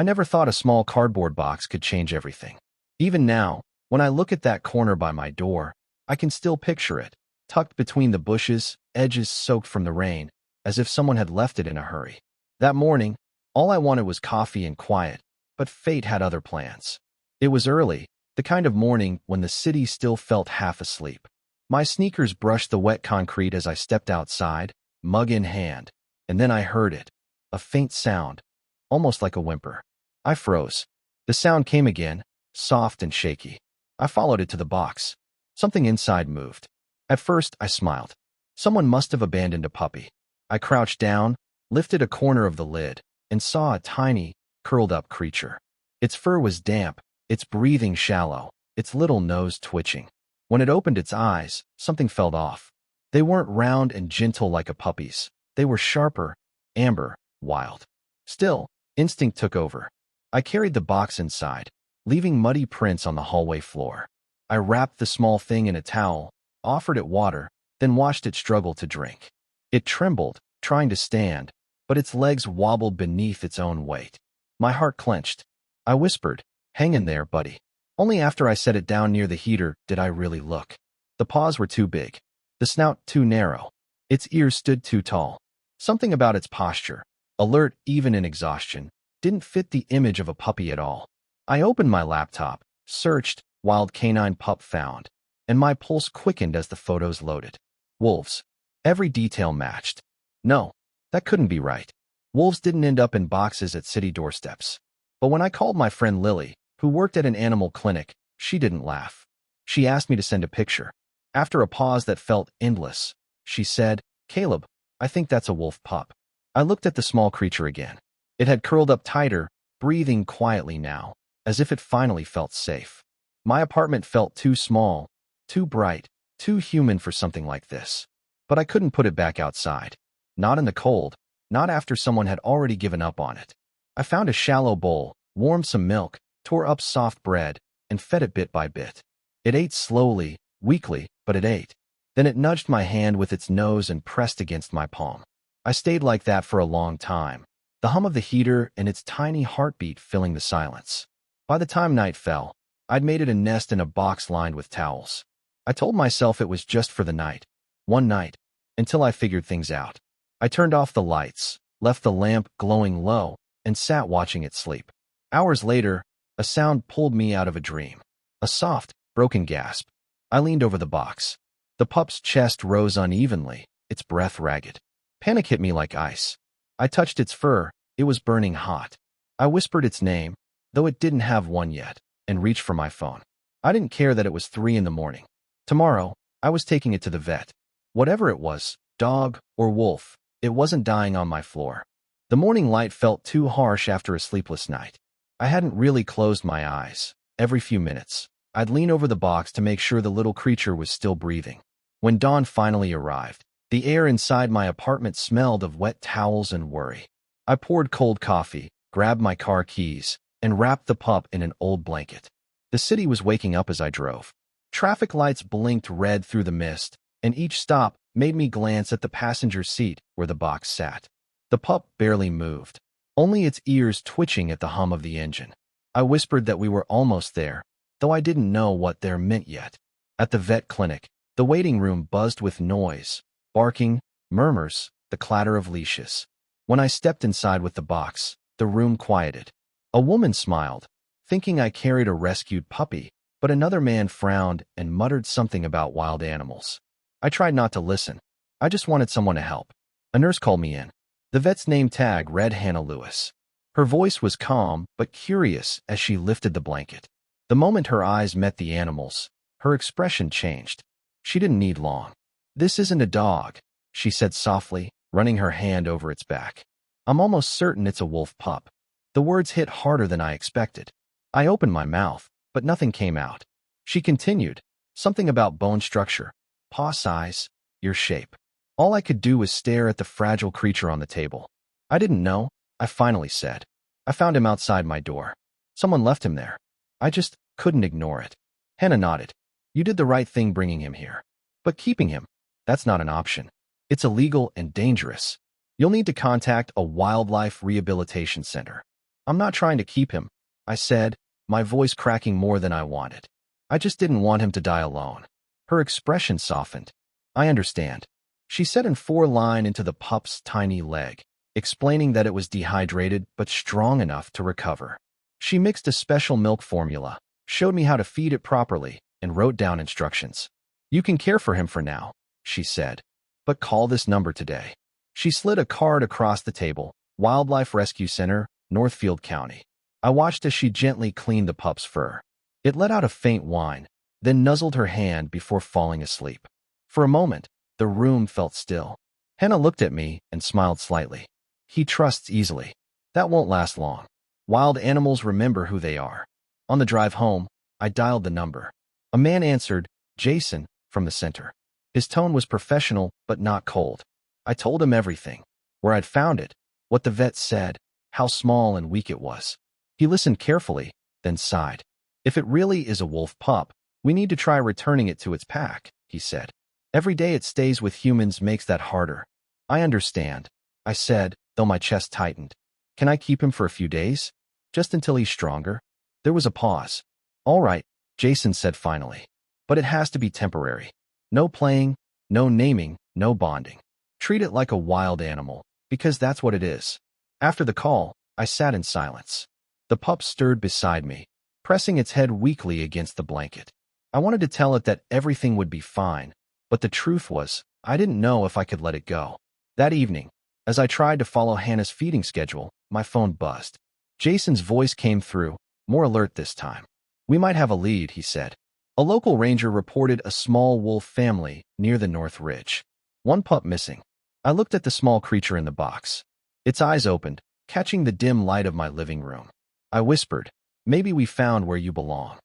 I never thought a small cardboard box could change everything. Even now, when I look at that corner by my door, I can still picture it, tucked between the bushes, edges soaked from the rain, as if someone had left it in a hurry. That morning, all I wanted was coffee and quiet, but fate had other plans. It was early, the kind of morning when the city still felt half asleep. My sneakers brushed the wet concrete as I stepped outside, mug in hand, and then I heard it, a faint sound, almost like a whimper. I froze. The sound came again, soft and shaky. I followed it to the box. Something inside moved. At first, I smiled. Someone must have abandoned a puppy. I crouched down, lifted a corner of the lid, and saw a tiny, curled-up creature. Its fur was damp, its breathing shallow, its little nose twitching. When it opened its eyes, something felt off. They weren't round and gentle like a puppy's. They were sharper, amber, wild. Still, instinct took over. I carried the box inside, leaving muddy prints on the hallway floor. I wrapped the small thing in a towel, offered it water, then watched it struggle to drink. It trembled, trying to stand, but its legs wobbled beneath its own weight. My heart clenched. I whispered, "Hang in there, buddy." Only after I set it down near the heater did I really look. The paws were too big, the snout too narrow, its ears stood too tall. Something about its posture, alert even in exhaustion, didn't fit the image of a puppy at all. I opened my laptop, searched, wild canine pup found, and my pulse quickened as the photos loaded. Wolves. Every detail matched. No, that couldn't be right. Wolves didn't end up in boxes at city doorsteps. But when I called my friend Lily, who worked at an animal clinic, she didn't laugh. She asked me to send a picture. After a pause that felt endless, she said, "Caleb, I think that's a wolf pup." I looked at the small creature again. It had curled up tighter, breathing quietly now, as if it finally felt safe. My apartment felt too small, too bright, too human for something like this. But I couldn't put it back outside. Not in the cold, not after someone had already given up on it. I found a shallow bowl, warmed some milk, tore up soft bread, and fed it bit by bit. It ate slowly, weakly, but it ate. Then it nudged my hand with its nose and pressed against my palm. I stayed like that for a long time, the hum of the heater and its tiny heartbeat filling the silence. By the time night fell, I'd made it a nest in a box lined with towels. I told myself it was just for the night. One night, until I figured things out. I turned off the lights, left the lamp glowing low, and sat watching it sleep. Hours later, a sound pulled me out of a dream. A soft, broken gasp. I leaned over the box. The pup's chest rose unevenly, its breath ragged. Panic hit me like ice. I touched its fur. It was burning hot. I whispered its name, though it didn't have one yet, and reached for my phone. I didn't care that it was 3 in the morning. Tomorrow, I was taking it to the vet. Whatever it was, dog or wolf, it wasn't dying on my floor. The morning light felt too harsh after a sleepless night. I hadn't really closed my eyes. Every few minutes, I'd lean over the box to make sure the little creature was still breathing. When dawn finally arrived, the air inside my apartment smelled of wet towels and worry. I poured cold coffee, grabbed my car keys, and wrapped the pup in an old blanket. The city was waking up as I drove. Traffic lights blinked red through the mist, and each stop made me glance at the passenger seat where the box sat. The pup barely moved, only its ears twitching at the hum of the engine. I whispered that we were almost there, though I didn't know what there meant yet. At the vet clinic, the waiting room buzzed with noise, barking, murmurs, the clatter of leashes. When I stepped inside with the box, the room quieted. A woman smiled, thinking I carried a rescued puppy, but another man frowned and muttered something about wild animals. I tried not to listen. I just wanted someone to help. A nurse called me in. The vet's name tag read Hannah Lewis. Her voice was calm but curious as she lifted the blanket. The moment her eyes met the animal's, her expression changed. She didn't need long. "This isn't a dog," she said softly, running her hand over its back. "I'm almost certain it's a wolf pup." The words hit harder than I expected. I opened my mouth, but nothing came out. She continued, something about bone structure, paw size, ear shape. All I could do was stare at the fragile creature on the table. "I didn't know," I finally said. "I found him outside my door. Someone left him there. I just couldn't ignore it." Hannah nodded. "You did the right thing bringing him here. But keeping him, that's not an option. It's illegal and dangerous. You'll need to contact a wildlife rehabilitation center." I'm not trying to keep him, I said, my voice cracking more than I wanted. I just didn't want him to die alone. Her expression softened. I understand. She said in 4 lines into the pup's tiny leg, explaining that it was dehydrated but strong enough to recover. She mixed a special milk formula, showed me how to feed it properly, and wrote down instructions. You can care for him for now, she said, but call this number today. She slid a card across the table, Wildlife Rescue Center, Northfield County. I watched as she gently cleaned the pup's fur. It let out a faint whine, then nuzzled her hand before falling asleep. For a moment, the room felt still. Hannah looked at me and smiled slightly. He trusts easily. That won't last long. Wild animals remember who they are. On the drive home, I dialed the number. A man answered, Jason, from the center. His tone was professional but not cold. I told him everything. Where I'd found it, what the vet said, how small and weak it was. He listened carefully, then sighed. If it really is a wolf pup, we need to try returning it to its pack, he said. Every day it stays with humans makes that harder. I understand, I said, though my chest tightened. Can I keep him for a few days? Just until he's stronger? There was a pause. All right, Jason said finally. But it has to be temporary. No playing, no naming, no bonding. Treat it like a wild animal, because that's what it is. After the call, I sat in silence. The pup stirred beside me, pressing its head weakly against the blanket. I wanted to tell it that everything would be fine, but the truth was, I didn't know if I could let it go. That evening, as I tried to follow Hannah's feeding schedule, my phone buzzed. Jason's voice came through, more alert this time. We might have a lead, he said. A local ranger reported a small wolf family near the North Ridge. One pup missing. I looked at the small creature in the box. Its eyes opened, catching the dim light of my living room. I whispered, maybe we found where you belong.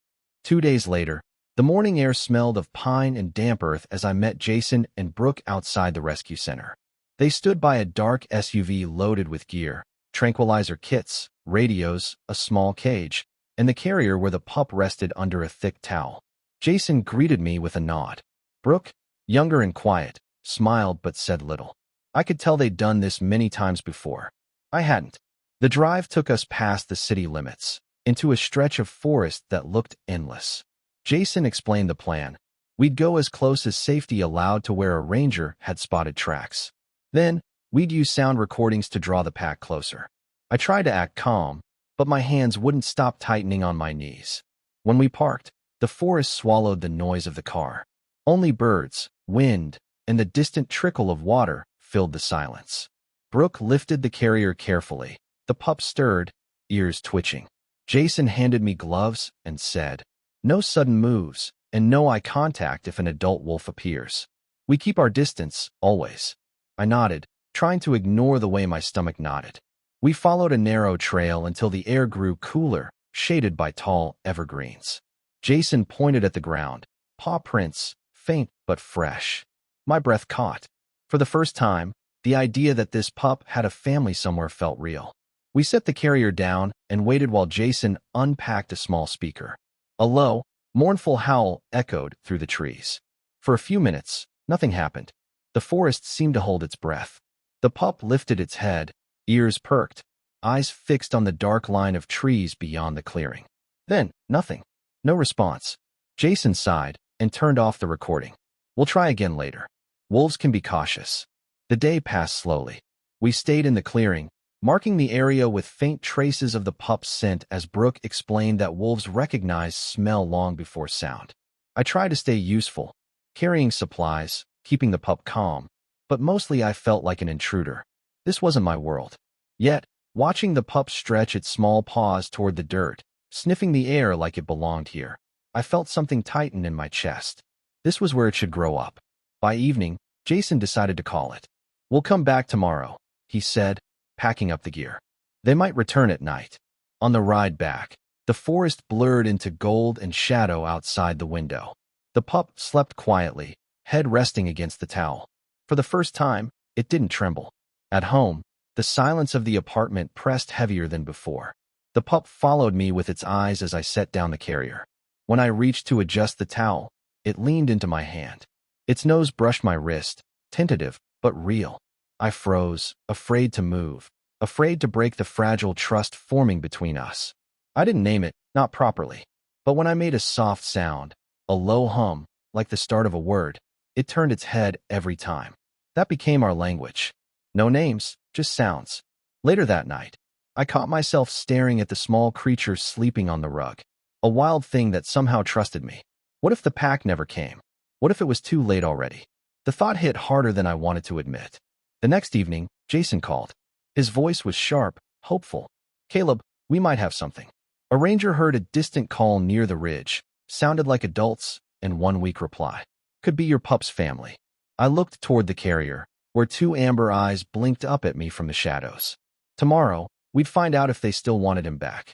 2 days later, the morning air smelled of pine and damp earth as I met Jason and Brooke outside the rescue center. They stood by a dark SUV loaded with gear, tranquilizer kits, radios, a small cage, and the carrier where the pup rested under a thick towel. Jason greeted me with a nod. Brooke, younger and quiet, smiled but said little. I could tell they'd done this many times before. I hadn't. The drive took us past the city limits, into a stretch of forest that looked endless. Jason explained the plan. We'd go as close as safety allowed to where a ranger had spotted tracks. Then, we'd use sound recordings to draw the pack closer. I tried to act calm, but my hands wouldn't stop tightening on my knees. When we parked, the forest swallowed the noise of the car. Only birds, wind, and the distant trickle of water filled the silence. Brooke lifted the carrier carefully. The pup stirred, ears twitching. Jason handed me gloves and said, no sudden moves, and no eye contact if an adult wolf appears. We keep our distance, always. I nodded, trying to ignore the way my stomach knotted. We followed a narrow trail until the air grew cooler, shaded by tall evergreens. Jason pointed at the ground, paw prints, faint but fresh. My breath caught. For the first time, the idea that this pup had a family somewhere felt real. We set the carrier down and waited while Jason unpacked a small speaker. A low, mournful howl echoed through the trees. For a few minutes, nothing happened. The forest seemed to hold its breath. The pup lifted its head, ears perked, eyes fixed on the dark line of trees beyond the clearing. Then, nothing. No response. Jason sighed and turned off the recording. We'll try again later. Wolves can be cautious. The day passed slowly. We stayed in the clearing, marking the area with faint traces of the pup's scent as Brooke explained that wolves recognize smell long before sound. I tried to stay useful, carrying supplies, keeping the pup calm, but mostly I felt like an intruder. This wasn't my world. Yet, watching the pup stretch its small paws toward the dirt, sniffing the air like it belonged here, I felt something tighten in my chest. This was where it should grow up. By evening, Jason decided to call it. We'll come back tomorrow, he said, packing up the gear. They might return at night. On the ride back, the forest blurred into gold and shadow outside the window. The pup slept quietly, head resting against the towel. For the first time, it didn't tremble. At home, the silence of the apartment pressed heavier than before. The pup followed me with its eyes as I set down the carrier. When I reached to adjust the towel, it leaned into my hand. Its nose brushed my wrist, tentative but real. I froze, afraid to move, afraid to break the fragile trust forming between us. I didn't name it, not properly. But when I made a soft sound, a low hum, like the start of a word, it turned its head every time. That became our language. No names, just sounds. Later that night, I caught myself staring at the small creature sleeping on the rug, a wild thing that somehow trusted me. What if the pack never came? What if it was too late already? The thought hit harder than I wanted to admit. The next evening, Jason called. His voice was sharp, hopeful. "Caleb, we might have something." A ranger heard a distant call near the ridge, sounded like adults, and one weak reply. "Could be your pup's family." I looked toward the carrier, where two amber eyes blinked up at me from the shadows. Tomorrow, we'd find out if they still wanted him back.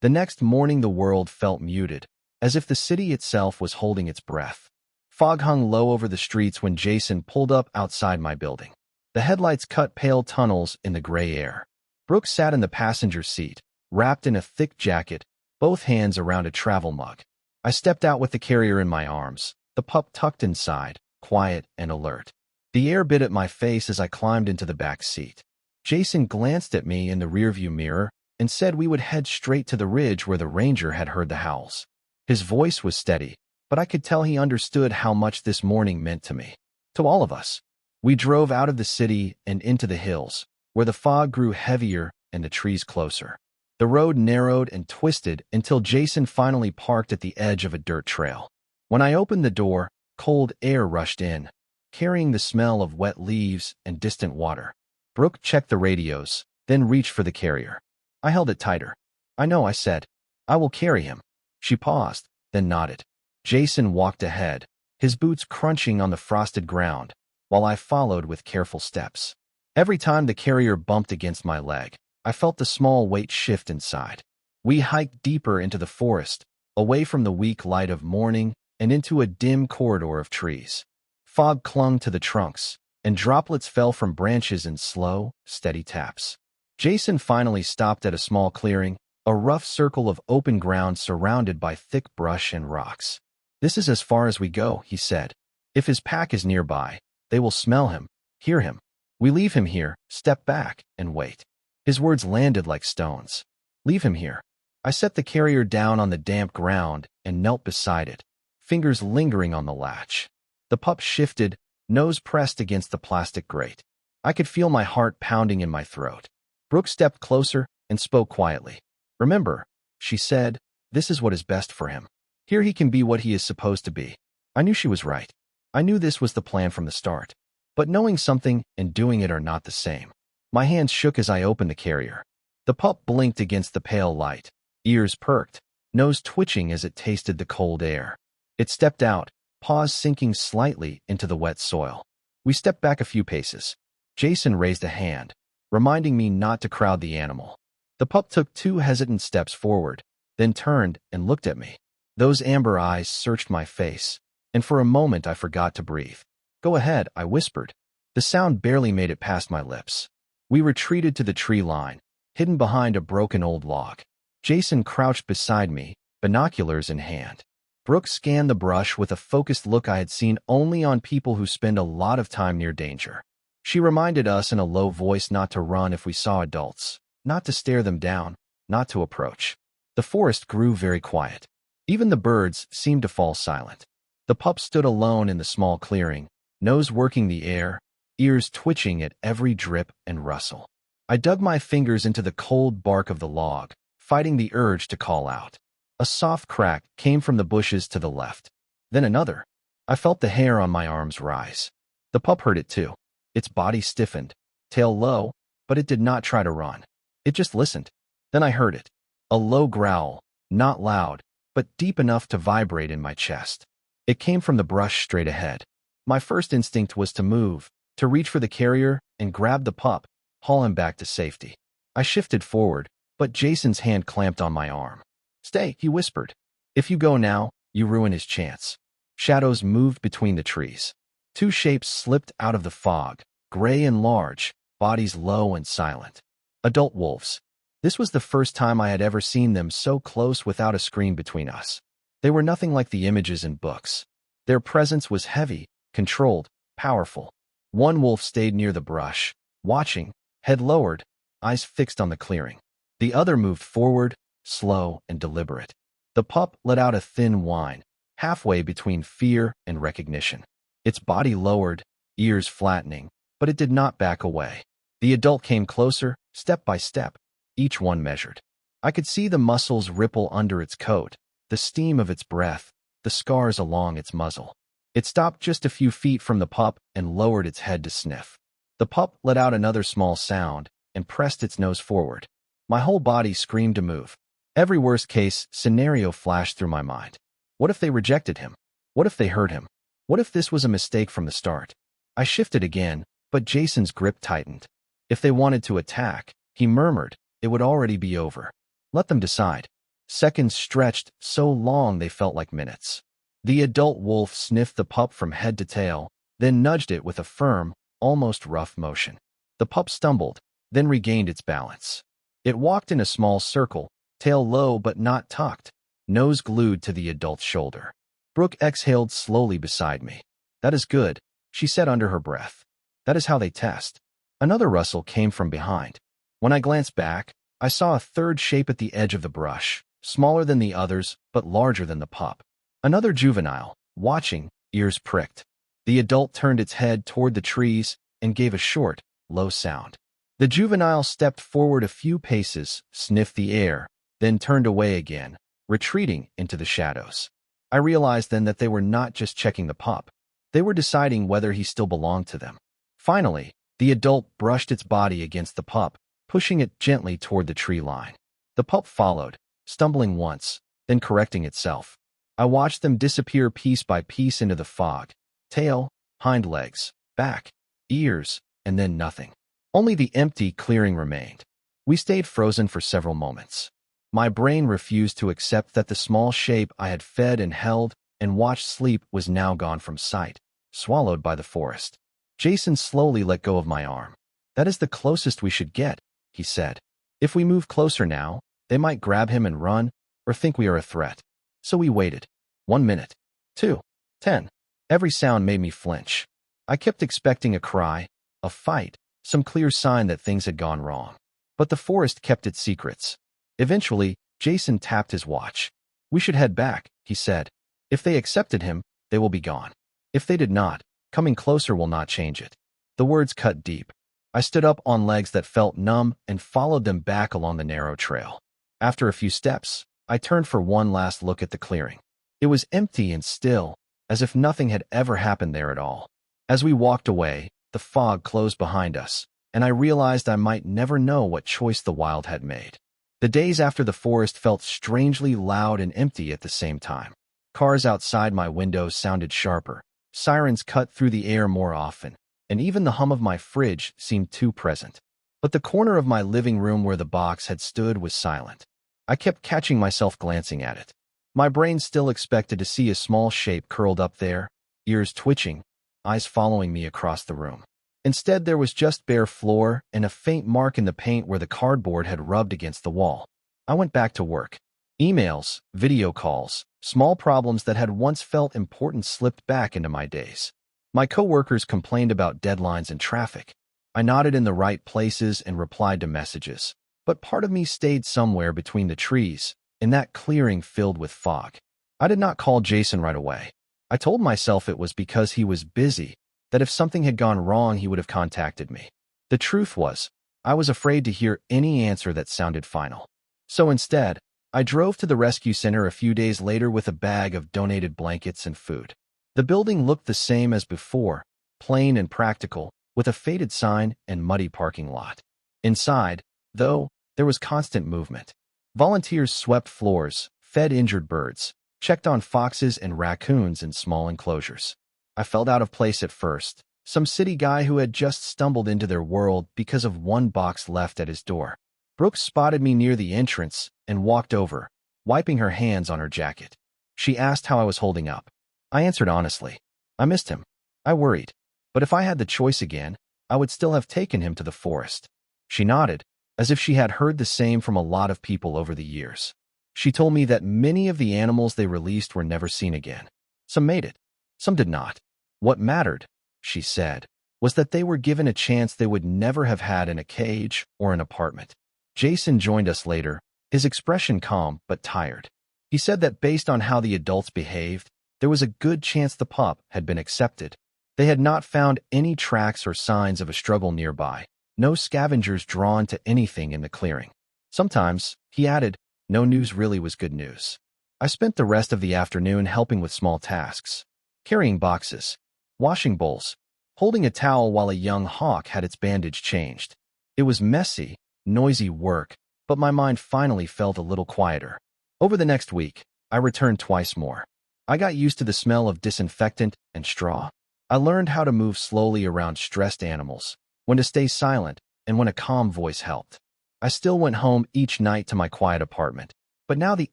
The next morning the world felt muted, as if the city itself was holding its breath. Fog hung low over the streets when Jason pulled up outside my building. The headlights cut pale tunnels in the gray air. Brooke sat in the passenger seat, wrapped in a thick jacket, both hands around a travel mug. I stepped out with the carrier in my arms, the pup tucked inside, quiet and alert. The air bit at my face as I climbed into the back seat. Jason glanced at me in the rearview mirror and said we would head straight to the ridge where the ranger had heard the howls. His voice was steady, but I could tell he understood how much this morning meant to me. To all of us. We drove out of the city and into the hills, where the fog grew heavier and the trees closer. The road narrowed and twisted until Jason finally parked at the edge of a dirt trail. When I opened the door, cold air rushed in, carrying the smell of wet leaves and distant water. Brooke checked the radios, then reached for the carrier. I held it tighter. "I know," I said. "I will carry him." She paused, then nodded. Jason walked ahead, his boots crunching on the frosted ground, while I followed with careful steps. Every time the carrier bumped against my leg, I felt the small weight shift inside. We hiked deeper into the forest, away from the weak light of morning and into a dim corridor of trees. Fog clung to the trunks, and droplets fell from branches in slow, steady taps. Jason finally stopped at a small clearing, a rough circle of open ground surrounded by thick brush and rocks. "This is as far as we go," he said. "If his pack is nearby, they will smell him, hear him. We leave him here, step back, and wait." His words landed like stones. "Leave him here." I set the carrier down on the damp ground and knelt beside it, fingers lingering on the latch. The pup shifted, nose pressed against the plastic grate. I could feel my heart pounding in my throat. Brooke stepped closer and spoke quietly. "Remember," she said, "this is what is best for him. Here he can be what he is supposed to be." I knew she was right. I knew this was the plan from the start. But knowing something and doing it are not the same. My hands shook as I opened the carrier. The pup blinked against the pale light, ears perked, nose twitching as it tasted the cold air. It stepped out, paws sinking slightly into the wet soil. We stepped back a few paces. Jason raised a hand, reminding me not to crowd the animal. The pup took 2 hesitant steps forward, then turned and looked at me. Those amber eyes searched my face, and for a moment I forgot to breathe. "Go ahead," I whispered. The sound barely made it past my lips. We retreated to the tree line, hidden behind a broken old log. Jason crouched beside me, binoculars in hand. Brooke scanned the brush with a focused look I had seen only on people who spend a lot of time near danger. She reminded us in a low voice not to run if we saw adults, not to stare them down, not to approach. The forest grew very quiet. Even the birds seemed to fall silent. The pup stood alone in the small clearing, nose working the air, ears twitching at every drip and rustle. I dug my fingers into the cold bark of the log, fighting the urge to call out. A soft crack came from the bushes to the left. Then another. I felt the hair on my arms rise. The pup heard it too. Its body stiffened, tail low, but it did not try to run. It just listened. Then I heard it. A low growl, not loud, but deep enough to vibrate in my chest. It came from the brush straight ahead. My first instinct was to move, to reach for the carrier and grab the pup, haul him back to safety. I shifted forward, but Jason's hand clamped on my arm. "Stay," he whispered. "If you go now, you ruin his chance." Shadows moved between the trees. 2 shapes slipped out of the fog, gray and large, bodies low and silent. Adult wolves. This was the first time I had ever seen them so close without a screen between us. They were nothing like the images in books. Their presence was heavy, controlled, powerful. One wolf stayed near the brush, watching, head lowered, eyes fixed on the clearing. The other moved forward, slow and deliberate. The pup let out a thin whine, halfway between fear and recognition. Its body lowered, ears flattening, but it did not back away. The adult came closer, step by step, each one measured. I could see the muscles ripple under its coat, the steam of its breath, the scars along its muzzle. It stopped just a few feet from the pup and lowered its head to sniff. The pup let out another small sound and pressed its nose forward. My whole body screamed to move. Every worst-case scenario flashed through my mind. What if they rejected him? What if they hurt him? What if this was a mistake from the start? I shifted again, but Jason's grip tightened. If they wanted to attack, he murmured, it would already be over. Let them decide. Seconds stretched so long they felt like minutes. The adult wolf sniffed the pup from head to tail, then nudged it with a firm, almost rough motion. The pup stumbled, then regained its balance. It walked in a small circle, tail low but not tucked, nose glued to the adult's shoulder. Brooke exhaled slowly beside me. That is good, she said under her breath. That is how they test. Another rustle came from behind. When I glanced back, I saw a third shape at the edge of the brush, smaller than the others, but larger than the pup. Another juvenile, watching, ears pricked. The adult turned its head toward the trees and gave a short, low sound. The juvenile stepped forward a few paces, sniffed the air, then turned away again, retreating into the shadows. I realized then that they were not just checking the pup. They were deciding whether he still belonged to them. Finally, the adult brushed its body against the pup, pushing it gently toward the tree line. The pup followed, stumbling once, then correcting itself. I watched them disappear piece by piece into the fog. Tail, hind legs, back, ears, and then nothing. Only the empty clearing remained. We stayed frozen for several moments. My brain refused to accept that the small shape I had fed and held and watched sleep was now gone from sight, swallowed by the forest. Jason slowly let go of my arm. That is the closest we should get, he said. If we move closer now, they might grab him and run, or think we are a threat. So we waited. 1 minute. 2. 10. Every sound made me flinch. I kept expecting a cry, a fight, some clear sign that things had gone wrong. But the forest kept its secrets. Eventually, Jason tapped his watch. We should head back, he said. If they accepted him, they will be gone. If they did not, coming closer will not change it. The words cut deep. I stood up on legs that felt numb and followed them back along the narrow trail. After a few steps, I turned for one last look at the clearing. It was empty and still, as if nothing had ever happened there at all. As we walked away, the fog closed behind us, and I realized I might never know what choice the wild had made. The days after the forest felt strangely loud and empty at the same time. Cars outside my windows sounded sharper, sirens cut through the air more often, and even the hum of my fridge seemed too present. But the corner of my living room where the box had stood was silent. I kept catching myself glancing at it. My brain still expected to see a small shape curled up there, ears twitching, eyes following me across the room. Instead, there was just bare floor and a faint mark in the paint where the cardboard had rubbed against the wall. I went back to work. Emails, video calls, small problems that had once felt important slipped back into my days. My coworkers complained about deadlines and traffic. I nodded in the right places and replied to messages. But part of me stayed somewhere between the trees, in that clearing filled with fog. I did not call Jason right away. I told myself it was because he was busy, that if something had gone wrong he would have contacted me. The truth was, I was afraid to hear any answer that sounded final. So instead, I drove to the rescue center a few days later with a bag of donated blankets and food. The building looked the same as before, plain and practical, with a faded sign and muddy parking lot. Inside, though, there was constant movement. Volunteers swept floors, fed injured birds, checked on foxes and raccoons in small enclosures. I felt out of place at first, some city guy who had just stumbled into their world because of one box left at his door. Brooke spotted me near the entrance and walked over, wiping her hands on her jacket. She asked how I was holding up. I answered honestly. I missed him. I worried. But if I had the choice again, I would still have taken him to the forest. She nodded, as if she had heard the same from a lot of people over the years. She told me that many of the animals they released were never seen again. Some made it. Some did not. What mattered, she said, was that they were given a chance they would never have had in a cage or an apartment. Jason joined us later, his expression calm but tired. He said that based on how the adults behaved, there was a good chance the pup had been accepted. They had not found any tracks or signs of a struggle nearby, no scavengers drawn to anything in the clearing. Sometimes, he added, no news really was good news. I spent the rest of the afternoon helping with small tasks, carrying boxes, washing bowls, holding a towel while a young hawk had its bandage changed. It was messy, noisy work, but my mind finally felt a little quieter. Over the next week, I returned twice more. I got used to the smell of disinfectant and straw. I learned how to move slowly around stressed animals, when to stay silent, and when a calm voice helped. I still went home each night to my quiet apartment, but now the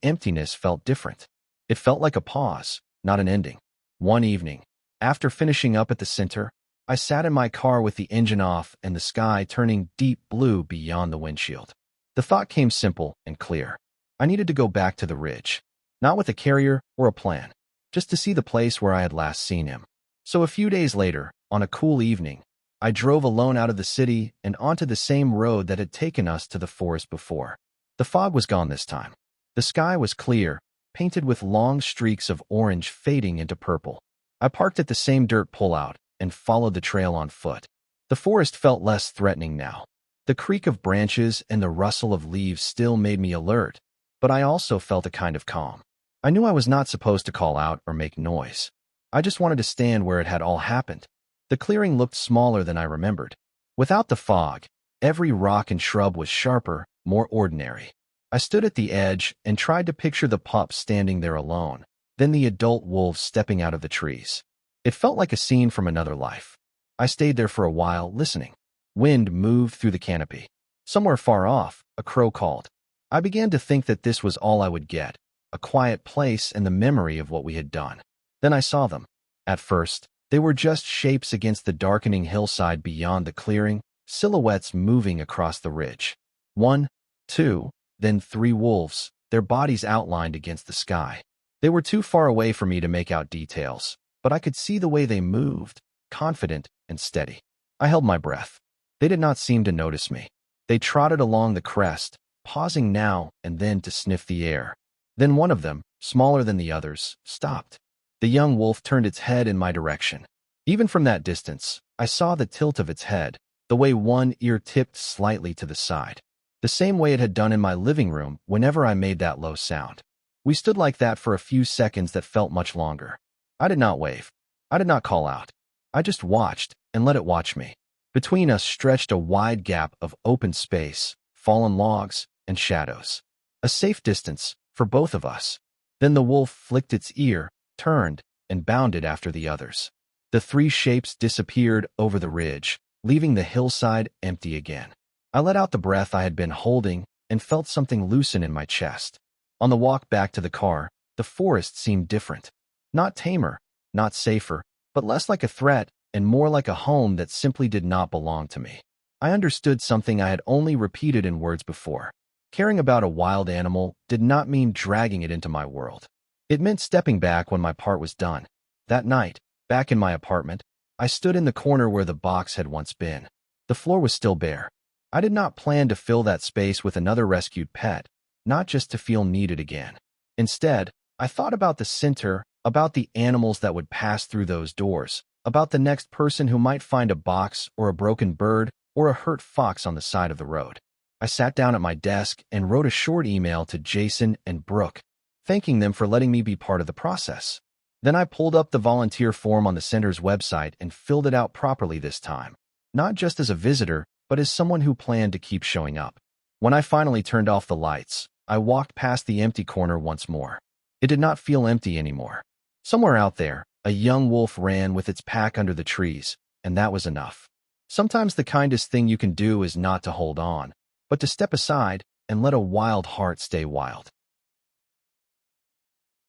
emptiness felt different. It felt like a pause, not an ending. One evening, after finishing up at the center, I sat in my car with the engine off and the sky turning deep blue beyond the windshield. The thought came simple and clear. I needed to go back to the ridge, not with a carrier or a plan, just to see the place where I had last seen him. So a few days later, on a cool evening, I drove alone out of the city and onto the same road that had taken us to the forest before. The fog was gone this time. The sky was clear, painted with long streaks of orange fading into purple. I parked at the same dirt pullout and followed the trail on foot. The forest felt less threatening now. The creak of branches and the rustle of leaves still made me alert, but I also felt a kind of calm. I knew I was not supposed to call out or make noise. I just wanted to stand where it had all happened. The clearing looked smaller than I remembered. Without the fog, every rock and shrub was sharper, more ordinary. I stood at the edge and tried to picture the pup standing there alone, then the adult wolves stepping out of the trees. It felt like a scene from another life. I stayed there for a while, listening. Wind moved through the canopy. Somewhere far off, a crow called. I began to think that this was all I would get, a quiet place and the memory of what we had done. Then I saw them. At first, they were just shapes against the darkening hillside beyond the clearing, silhouettes moving across the ridge. 1, 2, then 3 wolves, their bodies outlined against the sky. They were too far away for me to make out details, but I could see the way they moved, confident and steady. I held my breath. They did not seem to notice me. They trotted along the crest, pausing now and then to sniff the air. Then one of them, smaller than the others, stopped. The young wolf turned its head in my direction. Even from that distance, I saw the tilt of its head, the way one ear tipped slightly to the side. The same way it had done in my living room whenever I made that low sound. We stood like that for a few seconds that felt much longer. I did not wave. I did not call out. I just watched and let it watch me. Between us stretched a wide gap of open space, fallen logs, and shadows. A safe distance for both of us. Then the wolf flicked its ear, turned, and bounded after the others. The 3 shapes disappeared over the ridge, leaving the hillside empty again. I let out the breath I had been holding and felt something loosen in my chest. On the walk back to the car, the forest seemed different. Not tamer, not safer, but less like a threat and more like a home that simply did not belong to me. I understood something I had only repeated in words before. Caring about a wild animal did not mean dragging it into my world. It meant stepping back when my part was done. That night, back in my apartment, I stood in the corner where the box had once been. The floor was still bare. I did not plan to fill that space with another rescued pet, not just to feel needed again. Instead, I thought about the center, about the animals that would pass through those doors, about the next person who might find a box or a broken bird or a hurt fox on the side of the road. I sat down at my desk and wrote a short email to Jason and Brooke, thanking them for letting me be part of the process. Then I pulled up the volunteer form on the center's website and filled it out properly this time, not just as a visitor, but as someone who planned to keep showing up. When I finally turned off the lights, I walked past the empty corner once more. It did not feel empty anymore. Somewhere out there, a young wolf ran with its pack under the trees, and that was enough. Sometimes the kindest thing you can do is not to hold on, but to step aside and let a wild heart stay wild.